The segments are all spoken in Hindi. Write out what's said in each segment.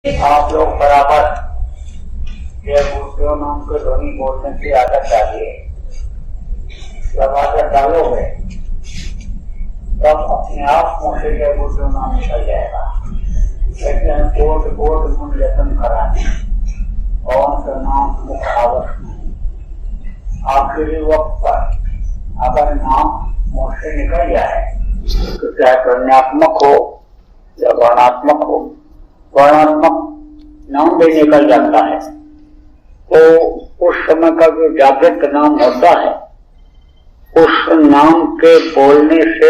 आप लोग बराबर जय गुरुदेव नाम के ध्वनि बोलने की आदत डालिए। जब आदत डालोगे तब अपने आप मुँह से जय गुरुदेव नाम निकल जाएगा। लेकिन कोट कोट मूल्यतन कराने और का नाम मुख आवश्यक नहीं। आखिरी वक्त पर अगर नाम मुँह से निकल जाए तो चाहे ध्वन्यात्मक हो या वर्णात्मक हो, वर्णात्मक नाम भी निकल जाता है तो उस समय का जो जागृत नाम होता है उस नाम के बोलने से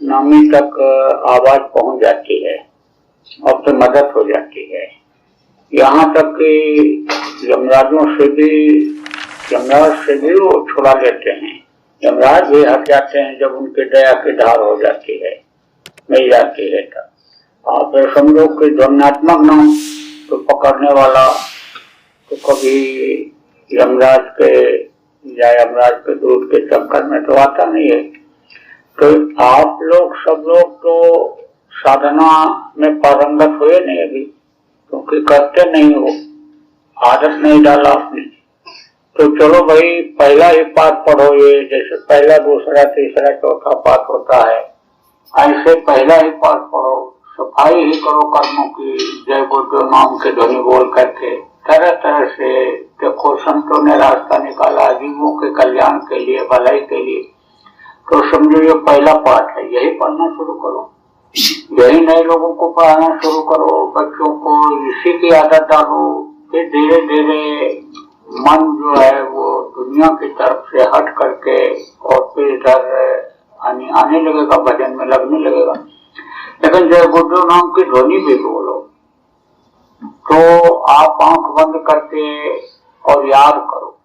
नामी तक आवाज पहुंच जाती है और तो मदद हो जाती है। यहाँ तक कि यमराज से भी वो छुड़ा लेते हैं। यमराज भी हट जाते हैं जब उनकी दया की धार हो जाती है, मिल जाती है। तब आप समझो कि ध्वन्यात्मक नाम तो पकड़ने वाला तो कभी यमराज के या यमराज के दूध के चक्कर में तो आता नहीं है। तो आप लोग सब लोग तो साधना में पारंगत हुए नहीं अभी, क्योंकि करते नहीं हो, आदत नहीं डाला आपने। तो चलो भाई पहला ही पाठ पढ़ो, ये जैसे पहला दूसरा तीसरा चौथा पाठ होता है ऐसे पहला ही पाठ पढ़ो। सफाई ही करो कर्मों की, जय गुरुदेव नाम के ध्वनि बोल करके। तरह तरह से देखो संतों ने रास्ता निकाला जीवों के कल्याण के लिए, भलाई के लिए। तो समझो ये पहला पाठ है, यही पढ़ना शुरू करो, यही नए लोगों को पढ़ाना शुरू करो, बच्चों को इसी की आदत डालो। फिर धीरे धीरे मन जो है वो दुनिया की तरफ से हट करके और फिर इधर आने लगेगा, भजन में लगने लगेगा। लेकिन जय गुरुदेव नाम की ध्वनि भी बोलो तो आप आंख बंद करके और याद करो।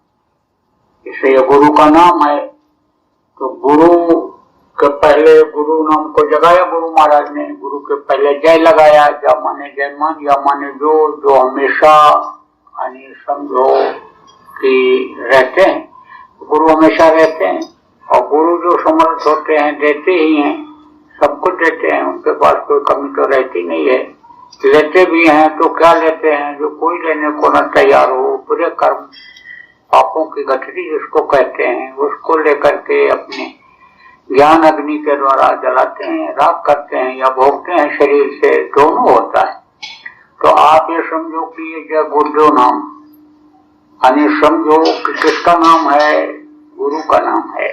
इसे ये गुरु का नाम है तो गुरु के पहले गुरु नाम को जगाया गुरु महाराज ने, गुरु के पहले जय लगाया। जा माने जय मान, या माने जो हमेशा यानी समझो कि रहते हैं, गुरु हमेशा रहते हैं। और गुरु जो समर्थ होते हैं देते ही हैं, सब कुछ देते हैं, उनके पास कोई कमी तो रहती नहीं है। लेते भी हैं तो क्या लेते हैं, जो कोई लेने को न तैयार हो, पूरे कर्म पापों की गठरी जिसको कहते हैं उसको लेकर के अपने ज्ञान अग्नि के द्वारा जलाते हैं, राग करते हैं या भोगते हैं शरीर से, दोनों होता है। तो आप ये समझो कि ये जय गुरुदेव नाम यानी समझो कि किसका नाम है, गुरु का नाम है।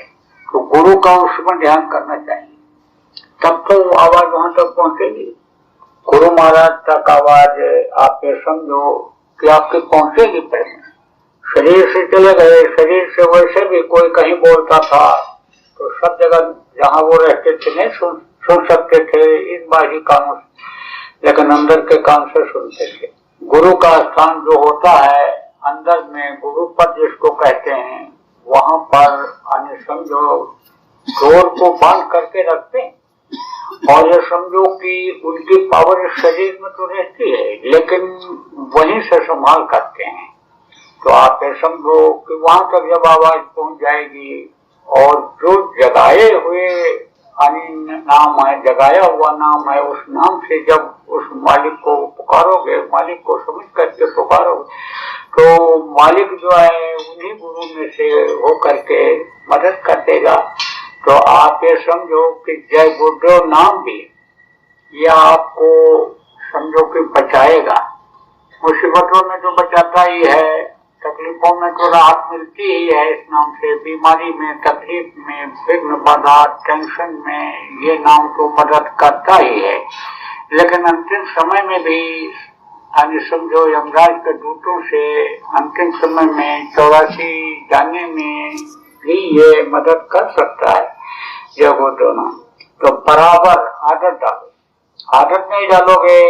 तो गुरु का उसमें ध्यान करना चाहिए, तब तो आवाज वहां तक पहुंचेगी। गुरु महाराज तक आवाज आप ये समझो कि आपकी पहुंचेगी। पहले शरीर से चले गए, शरीर से वैसे भी कोई कहीं बोलता था तो सब जगह जहां वो रहते थे नहीं सुन सकते थे इस बाहरी कानों से, लेकिन अंदर के कान से सुनते थे। गुरु का स्थान जो होता है अंदर में, गुरु पद जिसको कहते हैं, वहां पर समझो जोर को बांध करके रखते हैं। और ये समझो कि उनकी पावर शरीर में तो रहती है लेकिन वहीं से संभाल करते हैं। तो आप ये समझो कि वहां तक जब आवाज पहुंच जाएगी और जो जगाए हुए नाम है, जगाया हुआ नाम है, उस नाम से जब उस मालिक को पुकारोगे, मालिक को समझ करके पुकारोगे, तो मालिक जो है उन्हीं गुरु में से हो करके मदद कर देगा। तो आप ये समझो कि जय गुरुदेव नाम भी ये आपको समझो कि बचाएगा। मुसीबतों में तो बचाता ही है, तकलीफों में तो राहत मिलती ही है इस नाम से, बीमारी में, तकलीफ में, विघ्न बाधा, टेंशन में ये नाम तो मदद करता ही है। लेकिन अंतिम समय में भी समझो यमराज के दूतों से अंतिम समय में 84 जाने में भी ये मदद कर सकता है जय गुरुदेव नाम। तो बराबर आदत डालो, आदत नहीं डालोगे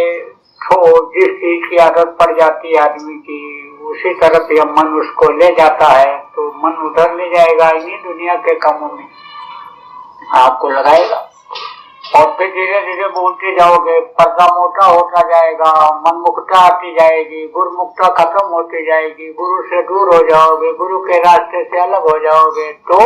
तो जिस चीज की आदत पड़ जाती है आदमी की उसी तरफ यह मन उसको ले जाता है, तो मन उधर ले जाएगा, इन्हीं दुनिया के कामों में आपको लगाएगा। और फिर धीरे धीरे बोलते जाओगे, पर्दा मोटा होता जाएगा, मन मुक्ता आती जाएगी, गुरुमुक्ता खत्म होती जाएगी, गुरु से दूर हो जाओगे, गुरु के रास्ते से अलग हो जाओगे। तो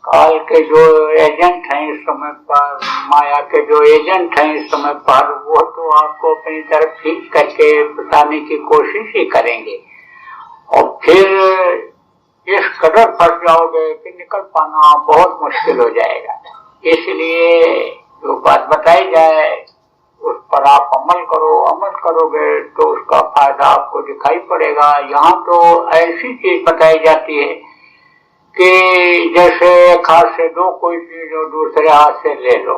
काल के जो एजेंट हैं इस समय पर, माया के जो एजेंट हैं इस समय पर, वो तो आपको अपनी तरफ खींच करके बताने की कोशिश ही करेंगे और फिर इस कदर फंस जाओगे कि निकल पाना बहुत मुश्किल हो जाएगा। इसलिए जो बात बताई जाए उस पर आप अमल करो, अमल करोगे तो उसका फायदा आपको दिखाई पड़ेगा। यहाँ तो ऐसी चीज बताई जाती है कि जैसे एक हाथ से दो कोई चीज और दूसरे हाथ से ले लो।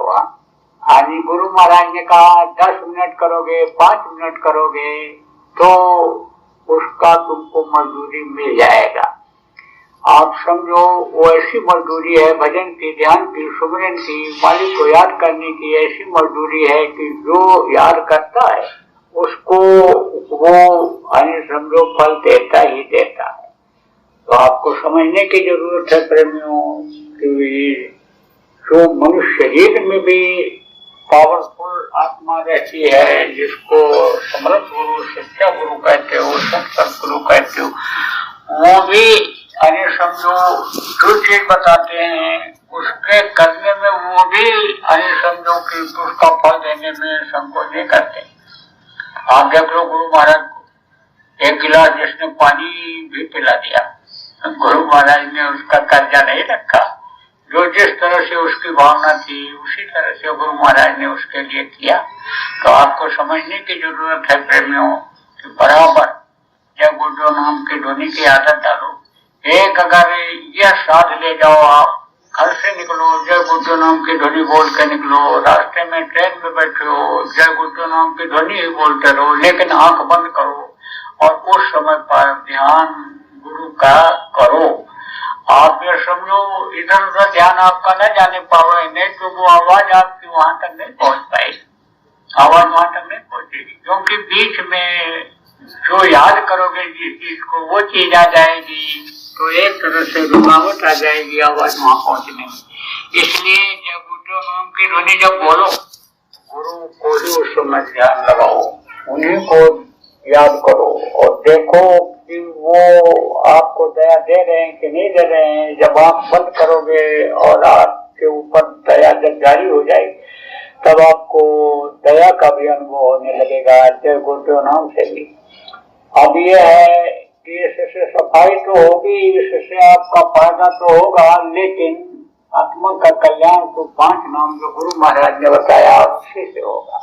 आदि गुरु महाराज ने कहा 10 मिनट करोगे, 5 मिनट करोगे तो उसका तुमको मजदूरी मिल जाएगा। आप समझो वो ऐसी मजदूरी है भजन की, ध्यान की, सुमिरन की, मालिक को याद करने की ऐसी मजदूरी है कि जो याद करता है उसको वो समझो फल देता ही देता है। तो आपको समझने की जरूरत है प्रेमियों कि जो मनुष्य शरीर में भी पावरफुल आत्मा रहती है, जिसको समर्थ गुरु, सच्चा गुरु कहते हो, संत गुरु कहते हो, वो भी समझो जो चीज बताते हैं उसके करने में वो भी समझो कि उसका फल देने में संकोच नहीं करते। आप देख लो गुरु महाराज को 1 गिलास जिसने पानी भी पिला दिया, गुरु महाराज ने उसका कर्जा नहीं रखा। जो जिस तरह से उसकी भावना थी उसी तरह से गुरु महाराज ने उसके लिए किया। तो आपको समझने की जरूरत है प्रेमियों कि बराबर जब गुरु नाम की ध्वनि की आदत डालो। एक अगर यह साध ले जाओ, आप घर से निकलो जय गुरु नाम की ध्वनि बोल के निकलो, रास्ते में ट्रेन में बैठे हो जय गुरु नाम की ध्वनि ही बोलते रहो, लेकिन आंख बंद करो और उस समय पर ध्यान गुरु का करो। आप ये समझो इधर उधर ध्यान आपका न जाने पावे, नहीं तो वो आवाज आपकी वहां तक नहीं पहुंच पाएगी, आवाज वहां तक नहीं पहुंचेगी, क्योंकि बीच में जो याद करोगे जिस चीज को वो चीज आ जाएगी तो एक तरह से रुकावट आ जाएगी आवाज वहां पहुंचने में। इसलिए जब गुरु नाम की ध्वनि जब बोलो, गुरु को ही उस समय ध्यान लगाओ, उन्हीं को याद करो और देखो कि वो आपको दया दे रहे हैं कि नहीं दे रहे हैं। जब आप बंद करोगे और आपके ऊपर दया जब जारी हो जाएगी तब आपको दया का भी अनुभव होने लगेगा जय गुरु नाम से भी। अब ये है कि इससे सफाई तो होगी, इससे आपका फायदा तो होगा, लेकिन आत्मा का कल्याण तो 5 नाम जो गुरु महाराज ने बताया उसी से होगा।